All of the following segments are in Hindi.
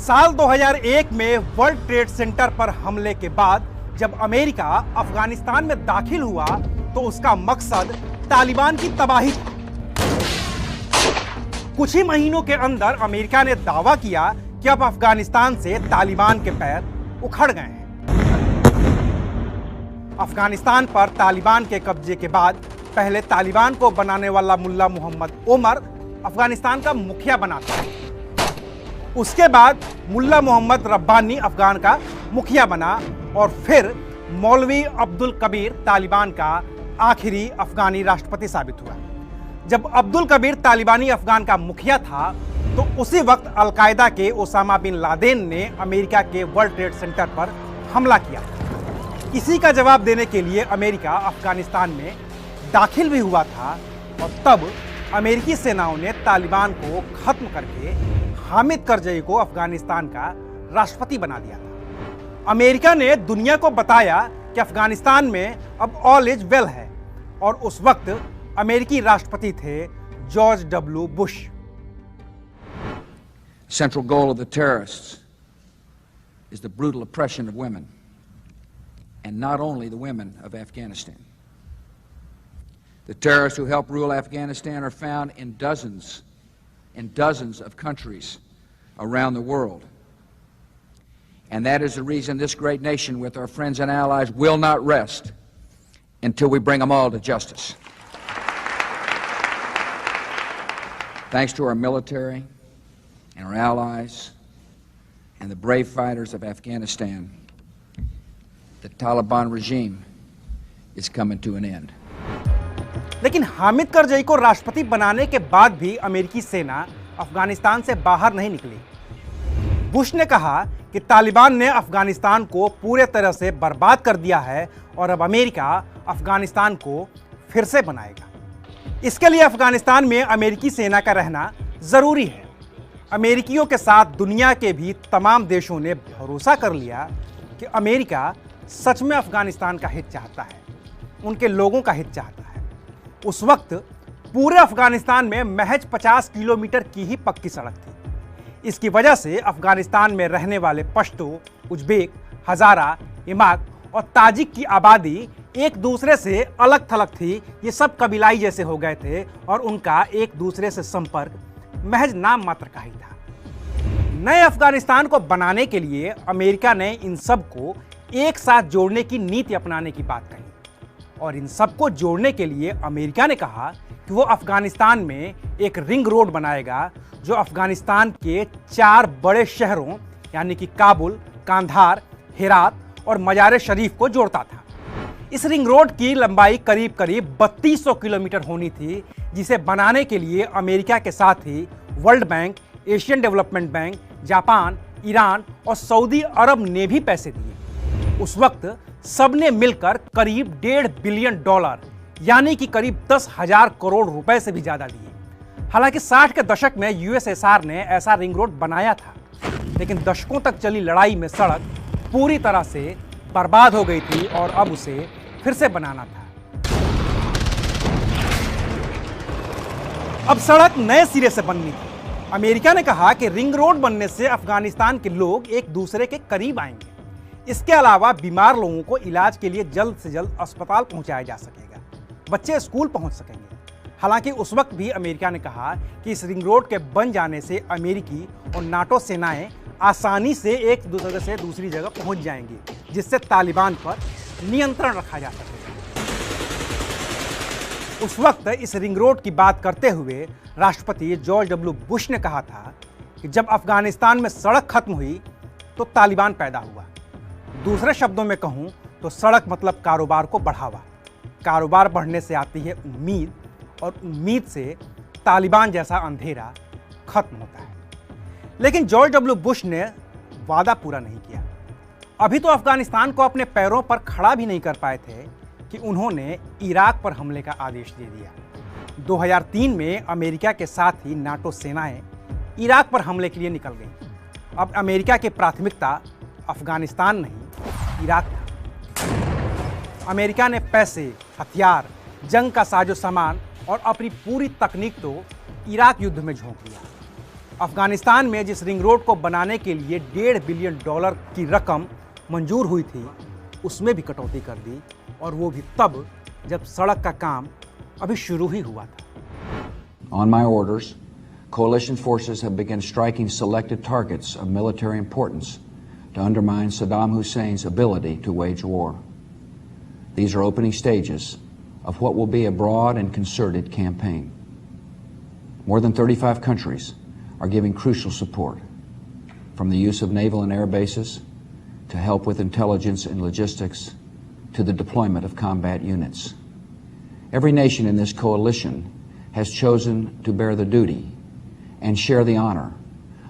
साल 2001 में वर्ल्ड ट्रेड सेंटर पर हमले के बाद जब अमेरिका अफगानिस्तान में दाखिल हुआ तो उसका मकसद तालिबान की तबाही था। कुछ ही महीनों के अंदर अमेरिका ने दावा किया कि अब अफगानिस्तान से तालिबान के पैर उखड़ गए हैं। अफगानिस्तान पर तालिबान के कब्जे के बाद पहले तालिबान को बनाने वाला मुल्ला मोहम्मद ओमर अफगानिस्तान का मुखिया बना था। उसके बाद मुल्ला मोहम्मद रब्बानी अफगान का मुखिया बना और फिर मौलवी अब्दुल कबीर तालिबान का आखिरी अफगानी राष्ट्रपति साबित हुआ। जब अब्दुल कबीर तालिबानी अफगान का मुखिया था तो उसी वक्त अलकायदा के ओसामा बिन लादेन ने अमेरिका के वर्ल्ड ट्रेड सेंटर पर हमला किया। इसी का जवाब देने के लिए अमेरिका अफगानिस्तान में दाखिल भी हुआ था और तब अमेरिकी सेनाओं ने तालिबान को खत्म करके हामिद करजई को अफगानिस्तान का राष्ट्रपति बना दिया था। अमेरिका ने दुनिया को बताया कि अफगानिस्तान में अब ऑल इज वेल है और उस वक्त अमेरिकी राष्ट्रपति थे George W Bush. Central goal of the terrorists is the brutal oppression of women, and not only the women of Afghanistan. The terrorists who help rule Afghanistan are found in dozens of countries around the world. And that is the reason this great nation with our friends and allies will not rest until we bring them all to justice. Thanks to our military and our allies and the brave fighters of Afghanistan, the Taliban regime is coming to an end. लेकिन हामिद करजई को राष्ट्रपति बनाने के बाद भी अमेरिकी सेना अफगानिस्तान से बाहर नहीं निकली। बुश ने कहा कि तालिबान ने अफगानिस्तान को पूरे तरह से बर्बाद कर दिया है और अब अमेरिका अफगानिस्तान को फिर से बनाएगा। इसके लिए अफगानिस्तान में अमेरिकी सेना का रहना जरूरी है। अमेरिकियों के साथ दुनिया के भी तमाम देशों ने भरोसा कर लिया कि अमेरिका सच में अफगानिस्तान का हित चाहता है, उनके लोगों का हित चाहता है। उस वक्त पूरे अफगानिस्तान में महज 50 किलोमीटर की ही पक्की सड़क थी। इसकी वजह से अफगानिस्तान में रहने वाले पश्तो, उज्बेक, हजारा, इमाक और ताजिक की आबादी एक दूसरे से अलग थलग थी। ये सब कबीलाई जैसे हो गए थे और उनका एक दूसरे से संपर्क महज नाम मात्र का ही था। नए अफगानिस्तान को बनाने के लिए अमेरिका ने इन सबको एक साथ जोड़ने की नीति अपनाने की बात कही और इन सबको जोड़ने के लिए अमेरिका ने कहा कि वो अफगानिस्तान में एक रिंग रोड बनाएगा जो अफगानिस्तान के 4 बड़े शहरों यानी कि काबुल, कांधार, हेरात और मजार शरीफ को जोड़ता था। इस रिंग रोड की लंबाई करीब 3200 किलोमीटर होनी थी, जिसे बनाने के लिए अमेरिका के साथ ही World Bank, Asian Development Bank, Japan, Iran और सऊदी अरब ने भी पैसे दिए। उस वक्त सबने मिलकर करीब $1.5 बिलियन यानी कि करीब 10,000 करोड़ रुपए से भी ज्यादा दिए। हालांकि 60 के दशक में यूएसएसआर ने ऐसा रिंग रोड बनाया था, लेकिन दशकों तक चली लड़ाई में सड़क पूरी तरह से बर्बाद हो गई थी और अब उसे फिर से बनाना था। अब सड़क नए सिरे से बननी थी। अमेरिका ने कहा कि रिंग रोड बनने से अफगानिस्तान के लोग एक दूसरे के करीब आएंगे। इसके अलावा बीमार लोगों को इलाज के लिए जल्द से जल्द अस्पताल पहुंचाया जा सकेगा, बच्चे स्कूल पहुंच सकेंगे। हालांकि उस वक्त भी अमेरिका ने कहा कि इस रिंग रोड के बन जाने से अमेरिकी और नाटो सेनाएं आसानी से एक दूसरे से दूसरी जगह पहुंच जाएंगी, जिससे तालिबान पर नियंत्रण रखा जा सकेगा। उस वक्त इस रिंग रोड की बात करते हुए राष्ट्रपति जॉर्ज डब्ल्यू बुश ने कहा था कि जब अफगानिस्तान में सड़क खत्म हुई तो तालिबान पैदा हुआ। दूसरे शब्दों में कहूं तो सड़क मतलब कारोबार को बढ़ावा। कारोबार बढ़ने से आती है उम्मीद और उम्मीद से तालिबान जैसा अंधेरा खत्म होता है। लेकिन जॉर्ज डब्ल्यू बुश ने वादा पूरा नहीं किया। अभी तो अफगानिस्तान को अपने पैरों पर खड़ा भी नहीं कर पाए थे कि उन्होंने इराक पर हमले का आदेश दे दिया। 2003 में अमेरिका के साथ ही नाटो सेनाएं इराक पर हमले के लिए निकल गईं। अब अमेरिका की प्राथमिकता अफगानिस्तान नहीं, इराक था। अमेरिका ने पैसे, हथियार, जंग का साजो सामान और अपनी पूरी तकनीक तो इराक युद्ध में झोंक दिया। अफगानिस्तान में जिस रिंग रोड को बनाने के लिए $1.5 बिलियन की रकम मंजूर हुई थी, उसमें भी कटौती कर दी, और वो भी तब जब सड़क का काम अभी शुरू ही हुआ था। On my orders, coalition forces have begun striking selected targets of military importance to undermine Saddam Hussein's ability to wage war. These are opening stages of what will be a broad and concerted campaign. More than 35 countries are giving crucial support, from the use of naval and air bases to help with intelligence and logistics to the deployment of combat units. Every nation in this coalition has chosen to bear the duty and share the honor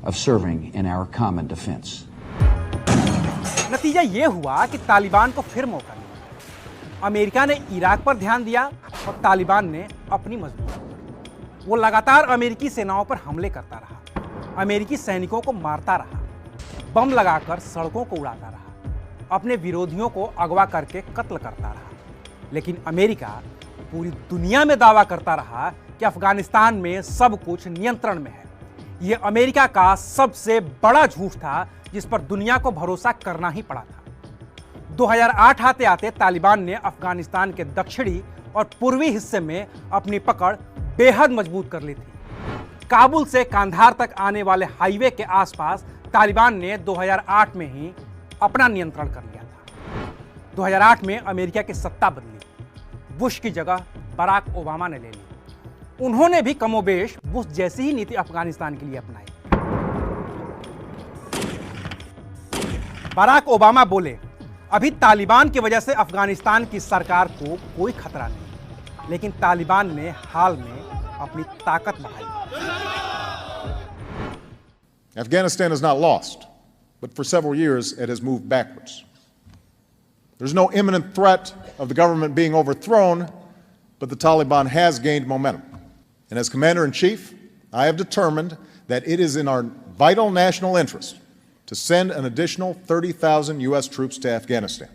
of serving in our common defense. नतीजा ये हुआ कि तालिबान को फिर मौका मिला। अमेरिका ने इराक पर ध्यान दिया और तालिबान ने अपनी मजबूती। वो लगातार अमेरिकी सेनाओं पर हमले करता रहा, अमेरिकी सैनिकों को मारता रहा, बम लगाकर सड़कों को उड़ाता रहा, अपने विरोधियों को अगवा करके कत्ल करता रहा। लेकिन अमेरिका पूरी दुनिया में दावा करता रहा कि अफगानिस्तान में सब कुछ नियंत्रण में है। यह अमेरिका का सबसे बड़ा झूठ था, जिस पर दुनिया को भरोसा करना ही पड़ा था। 2008 आते आते तालिबान ने अफगानिस्तान के दक्षिणी और पूर्वी हिस्से में अपनी पकड़ बेहद मजबूत कर ली थी। काबुल से कांधार तक आने वाले हाईवे के आसपास तालिबान ने 2008 में ही अपना नियंत्रण कर लिया था। 2008 में अमेरिका की सत्ता बदली, बुश की जगह बराक ओबामा ने ले ली। उन्होंने भी कमोबेश बुश जैसी ही नीति अफगानिस्तान के लिए अपनाई। बराक ओबामा बोले, अभी तालिबान की वजह से अफगानिस्तान की सरकार को कोई खतरा नहीं, लेकिन तालिबान ने हाल में अपनी ताकत बढ़ाई। Afghanistan is not lost, but for several years it has moved backwards. There's no imminent threat of the government being overthrown, but the Taliban has gained momentum. And as Commander-in-Chief, I have determined that it is in our vital national interest to send an additional 30,000 U.S. troops to Afghanistan.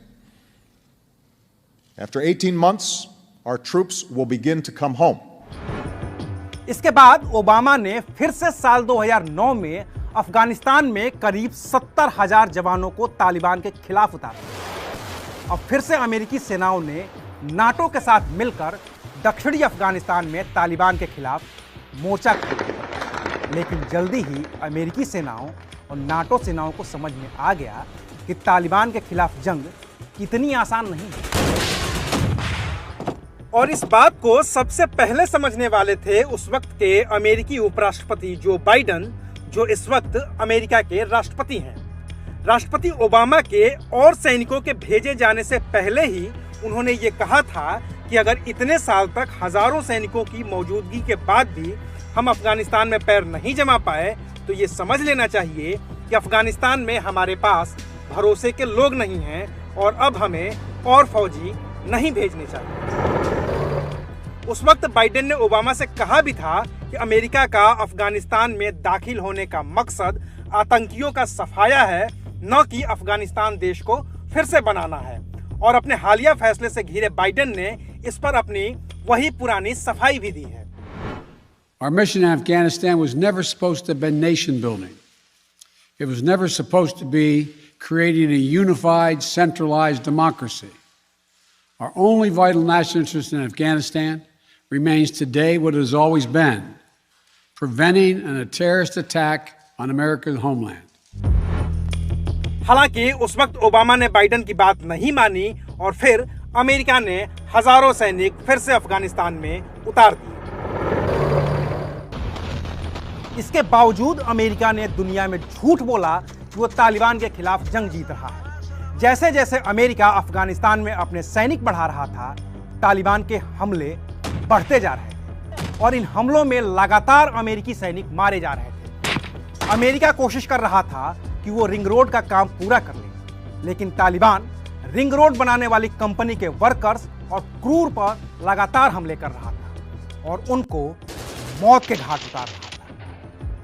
After 18 months, our troops will begin to come home. इसके बाद ओबामा ने फिर से साल 2009 में अफगानिस्तान में करीब 70,000 जवानों को तालिबान के खिलाफ उतारा। अब फिर से अमेरिकी सेनाओं ने नाटो के साथ मिलकर दक्षिणी अफगानिस्तान में तालिबान के खिलाफ मोर्चा खोला। लेकिन जल्दी ही अमेरिकी सेनाओं और नाटो सेनाओं को समझ में आ गया कि तालिबान के खिलाफ जंग इतनी आसान नहीं है। और इस बात को सबसे पहले समझने वाले थे उस वक्त के अमेरिकी उपराष्ट्रपति जो बाइडेन, जो इस वक्त अमेरिका के राष्ट्रपति हैं। राष्ट्रपति ओबामा के और सैनिकों के भेजे जाने से पहले ही उन्होंने ये कहा था कि अगर इतने साल तक हजारों सैनिकों की मौजूदगी के बाद भी हम अफगानिस्तान में पैर नहीं जमा पाए, तो ये समझ लेना चाहिए कि अफगानिस्तान में हमारे पास भरोसे के लोग नहीं हैं और अब हमें और फौजी नहीं भेजने चाहिए। उस वक्त बाइडेन ने ओबामा से कहा भी था कि अमेरिका का अफगानिस्तान में दाखिल होने का मकसद आतंकियों का सफाया है, न कि अफगानिस्तान देश को फिर से बनाना है। और अपने हालिया फैसले से घिरे बाइडेन ने इस पर अपनी वही पुरानी सफाई भी दी है। Our mission in Afghanistan was never supposed to have been nation building. It was never supposed to be creating a unified, centralized democracy. Our only vital national interest in Afghanistan remains today what it has always been, preventing a terrorist attack on America's homeland. हालांकि उस वक्त ओबामा ने बाइडेन की बात नहीं मानी और फिर अमेरिका ने हजारों सैनिक फिर से अफगानिस्तान में उतार दिए। इसके बावजूद अमेरिका ने दुनिया में झूठ बोला कि वो तालिबान के खिलाफ जंग जीत रहा है। जैसे जैसे अमेरिका अफगानिस्तान में अपने सैनिक बढ़ा रहा था, तालिबान के हमले बढ़ते जा रहे थे और इन हमलों में लगातार अमेरिकी सैनिक मारे जा रहे थे। अमेरिका कोशिश कर रहा था कि वो रिंग रोड का काम पूरा कर ले, लेकिन तालिबान रिंग रोड बनाने वाली कंपनी के वर्कर्स और क्रू पर लगातार हमले कर रहा था और उनको मौत के घाट उतार रहा था।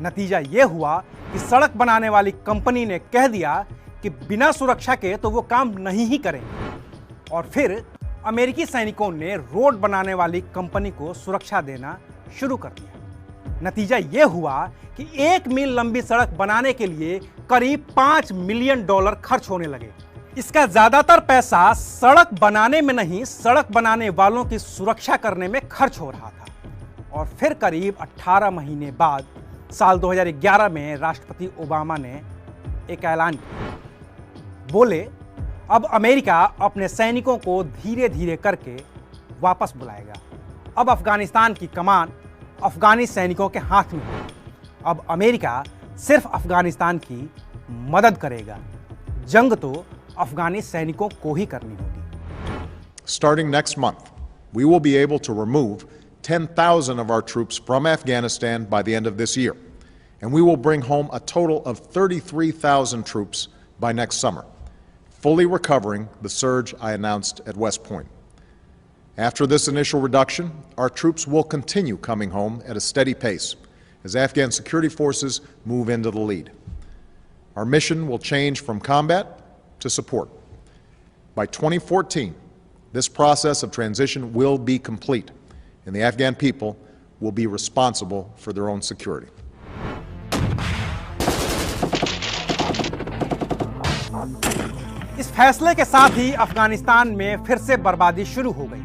नतीजा यह हुआ कि सड़क बनाने वाली कंपनी ने कह दिया कि बिना सुरक्षा के तो वो काम नहीं ही करेंगे और फिर अमेरिकी सैनिकों ने रोड बनाने वाली कंपनी को सुरक्षा देना शुरू कर दिया। नतीजा यह हुआ कि 1 मील लंबी सड़क बनाने के लिए करीब $5 मिलियन खर्च होने लगे। इसका ज्यादातर पैसा सड़क बनाने में नहीं, सड़क बनाने वालों की सुरक्षा करने में खर्च हो रहा था। और फिर करीब 18 महीने बाद साल 2011 में राष्ट्रपति ओबामा ने एक ऐलान किया। बोले, अब अमेरिका अपने सैनिकों को धीरे धीरे करके वापस बुलाएगा। अब अफगानिस्तान की कमान अफगानी सैनिकों के हाथ में होगी। अब अमेरिका सिर्फ अफगानिस्तान की मदद करेगा, जंग तो अफगानी सैनिकों को ही करनी होगी। Starting next month, we will be able to remove 10,000 of our troops from Afghanistan by the end of this year, and we will bring home a total of 33,000 troops by next summer, fully recovering the surge I announced at West Point. After this initial reduction, our troops will continue coming home at a steady pace as Afghan security forces move into the lead. Our mission will change from combat to support. By 2014, this process of transition will be complete, and the Afghan people will be responsible for their own security. इस फैसले के साथ ही अफगानिस्तान में फिर से बर्बादी शुरू हो गई।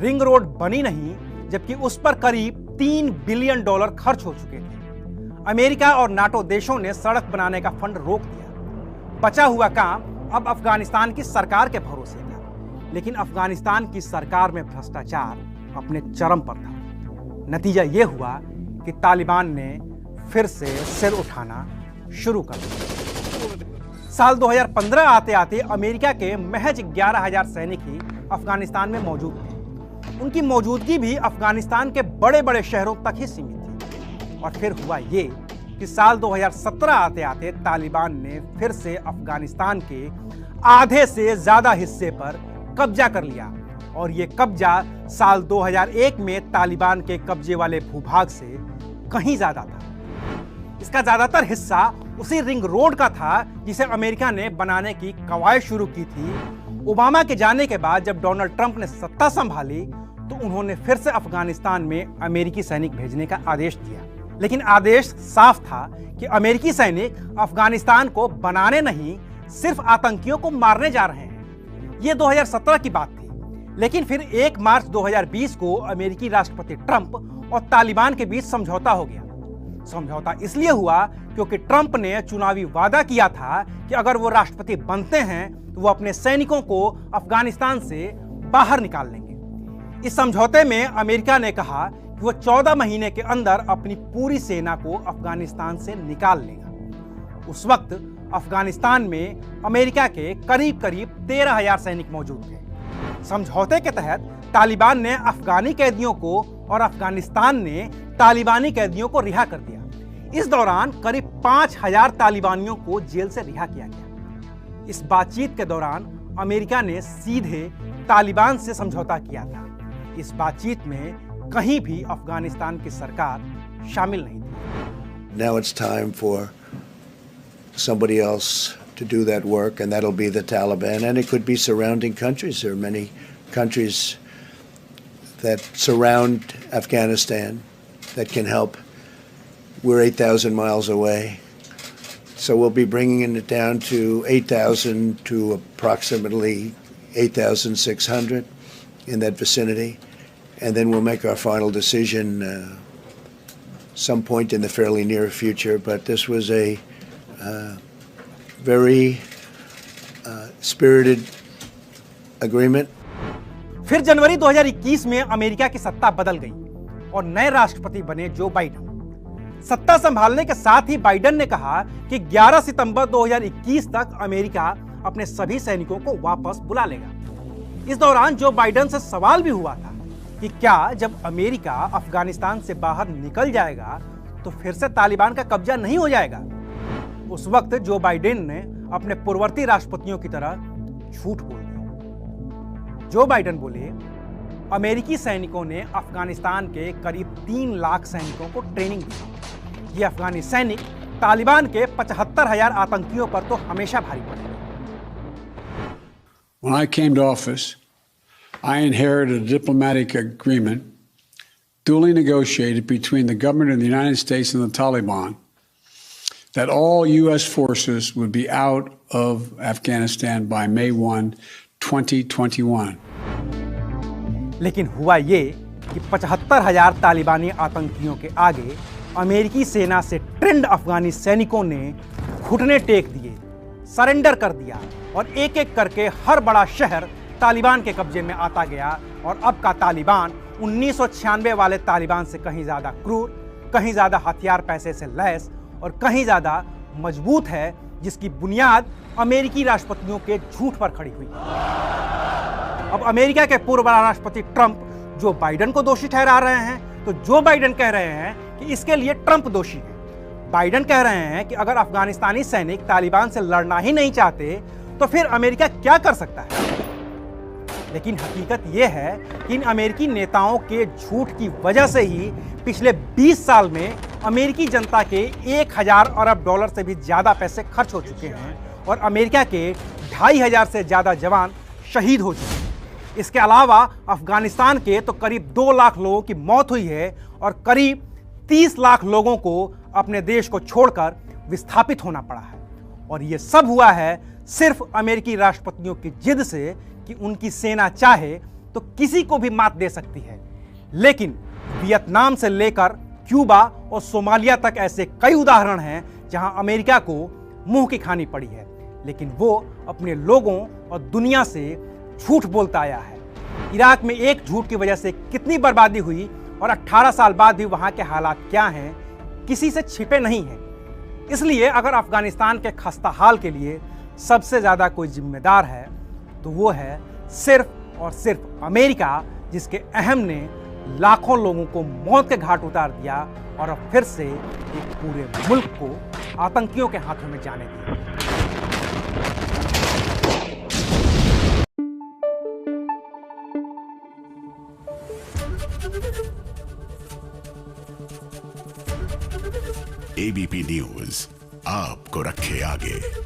रिंग रोड बनी नहीं, जबकि उस पर करीब $3 बिलियन खर्च हो चुके थे। अमेरिका और नाटो देशों ने सड़क बनाने का फंड रोक दिया। बचा हुआ काम अब अफगानिस्तान की सरकार के भरोसे था, लेकिन अफगानिस्तान की सरकार में भ्रष्टाचार अपने चरम पर था। नतीजा यह हुआ कि तालिबान ने फिर से सिर उठाना शुरू कर दिया। साल 2015 आते आते अमेरिका के महज 11,000 सैनिक ही अफगानिस्तान में मौजूद थे। उनकी मौजूदगी भी अफगानिस्तान के बड़े बड़े शहरों तक ही सीमित थी। और फिर हुआ ये कि साल 2017 आते आते तालिबान ने फिर से अफगानिस्तान के आधे से ज्यादा हिस्से पर कब्जा कर लिया। और ये कब्जा साल 2001 में तालिबान के कब्जे वाले भूभाग से कहीं ज्यादा था। इसका ज्यादातर हिस्सा उसी रिंग रोड का था जिसे अमेरिका ने बनाने की कवायद शुरू की थी। ओबामा के जाने के बाद जब डोनाल्ड ट्रंप ने सत्ता संभाली तो उन्होंने फिर से अफगानिस्तान में अमेरिकी सैनिक भेजने का आदेश दिया। लेकिन आदेश साफ था कि अमेरिकी सैनिक अफगानिस्तान को बनाने नहीं, सिर्फ आतंकियों को मारने जा रहे हैं। यह 2017 की बात थी। लेकिन फिर 1 मार्च 2020 को अमेरिकी राष्ट्रपति ट्रंप और तालिबान के बीच समझौता हो गया। समझौता इसलिए हुआ क्योंकि ट्रंप ने चुनावी वादा किया था कि अगर वो राष्ट्रपति बनते हैं तो वो अपने सैनिकों को अफगानिस्तान से बाहर निकाल लेंगे। इस समझौते में अमेरिका ने कहा कि वो 14 महीने के अंदर अपनी पूरी सेना को अफगानिस्तान से निकाल लेगा। उस वक्त अफगानिस्तान में अमेरिका के करीब 13,000 सैनिक मौजूद थे। समझौते के तहत तालिबान ने अफगानी कैदियों को और अफगानिस्तान ने तालिबानी कैदियों को रिहा कर दिया। इस दौरान करीब 5,000 तालिबानियों को जेल से रिहा किया गया। इस बातचीत के दौरान अमेरिका ने सीधे तालिबान से समझौता किया था। इस बातचीत में कहीं भी अफगानिस्तान की सरकार शामिल नहीं थी। Now it's time for somebody else to do that work, and that'll be the Taliban, and it could be surrounding countries. There are many countries that surround Afghanistan that can help. We're 8,000 miles away, so we'll be bringing it down to 8,000 to approximately 8,600 in that vicinity, and then we'll make our final decision some point in the fairly near future. But this was a very spirited agreement. फिर जनवरी 2021 में अमेरिका की सत्ता बदल गई और नए राष्ट्रपति बने जो बाइडेन। सत्ता संभालने के साथ ही बाइडेन ने कहा कि 11 सितंबर 2021 तक अमेरिका अपने सभी सैनिकों को वापस बुला लेगा। इस दौरान जो बाइडेन से सवाल भी हुआ था कि क्या जब अमेरिका अफगानिस्तान से बाहर निकल जाएगा तो फिर से तालिबान का कब्जा नहीं हो जाएगा। उस वक्त जो बाइडेन ने अपने पूर्ववर्ती राष्ट्रपतियों की तरह झूठ बोल दिया। जो बाइडेन बोले, अमेरिकी सैनिकों ने अफगानिस्तान के करीब 3 लाख सैनिकों को ट्रेनिंग दी। ये अफगानी सैनिक तालिबान के 75,000 आतंकियों पर तो हमेशा भारी पड़े। When I came to office, I inherited a diplomatic agreement duly negotiated between the government of the United States and the Taliban that all U.S. forces would be out of Afghanistan by May 1, 2021. लेकिन हुआ ये कि 75,000 तालिबानी आतंकियों के आगे अमेरिकी सेना से ट्रेंड अफगानी सैनिकों ने घुटने टेक दिए, सरेंडर कर दिया और एक एक करके हर बड़ा शहर तालिबान के कब्जे में आता गया। और अब का तालिबान 1996 वाले तालिबान से कहीं ज़्यादा क्रूर, कहीं ज़्यादा हथियार पैसे से लैस और कहीं ज़्यादा मजबूत है, जिसकी बुनियाद अमेरिकी राष्ट्रपतियों के झूठ पर खड़ी हुई। अब अमेरिका के पूर्व राष्ट्रपति ट्रंप जो बाइडेन को दोषी ठहरा रहे हैं, तो जो बाइडेन कह रहे हैं कि इसके लिए ट्रंप दोषी है। बाइडेन कह रहे हैं कि अगर अफगानिस्तानी सैनिक तालिबान से लड़ना ही नहीं चाहते तो फिर अमेरिका क्या कर सकता है। लेकिन हकीकत यह है कि इन अमेरिकी नेताओं के झूठ की वजह से ही पिछले 20 साल में अमेरिकी जनता के 1000 अरब डॉलर से भी ज़्यादा पैसे खर्च हो चुके हैं और अमेरिका के 2500 से ज़्यादा जवान शहीद हो चुके हैं। इसके अलावा अफगानिस्तान के तो करीब 2 लाख लोगों की मौत हुई है और करीब 30 लाख लोगों को अपने देश को छोड़कर विस्थापित होना पड़ा है। और ये सब हुआ है सिर्फ अमेरिकी राष्ट्रपतियों की जिद से कि उनकी सेना चाहे तो किसी को भी मात दे सकती है। लेकिन वियतनाम से लेकर क्यूबा और सोमालिया तक ऐसे कई उदाहरण हैं जहां अमेरिका को मुंह की खानी पड़ी है, लेकिन वो अपने लोगों और दुनिया से झूठ बोलता आया है। इराक में एक झूठ की वजह से कितनी बर्बादी हुई और 18 साल बाद भी वहां के हालात क्या हैं, किसी से छिपे नहीं हैं। इसलिए अगर अफगानिस्तान के खस्ता हाल के लिए सबसे ज़्यादा कोई जिम्मेदार है तो वो है सिर्फ और सिर्फ अमेरिका, जिसके अहम ने लाखों लोगों को मौत के घाट उतार दिया और अब फिर से एक पूरे मुल्क को आतंकियों के हाथों में जाने दिया। एबीपी न्यूज आपको रखे आगे।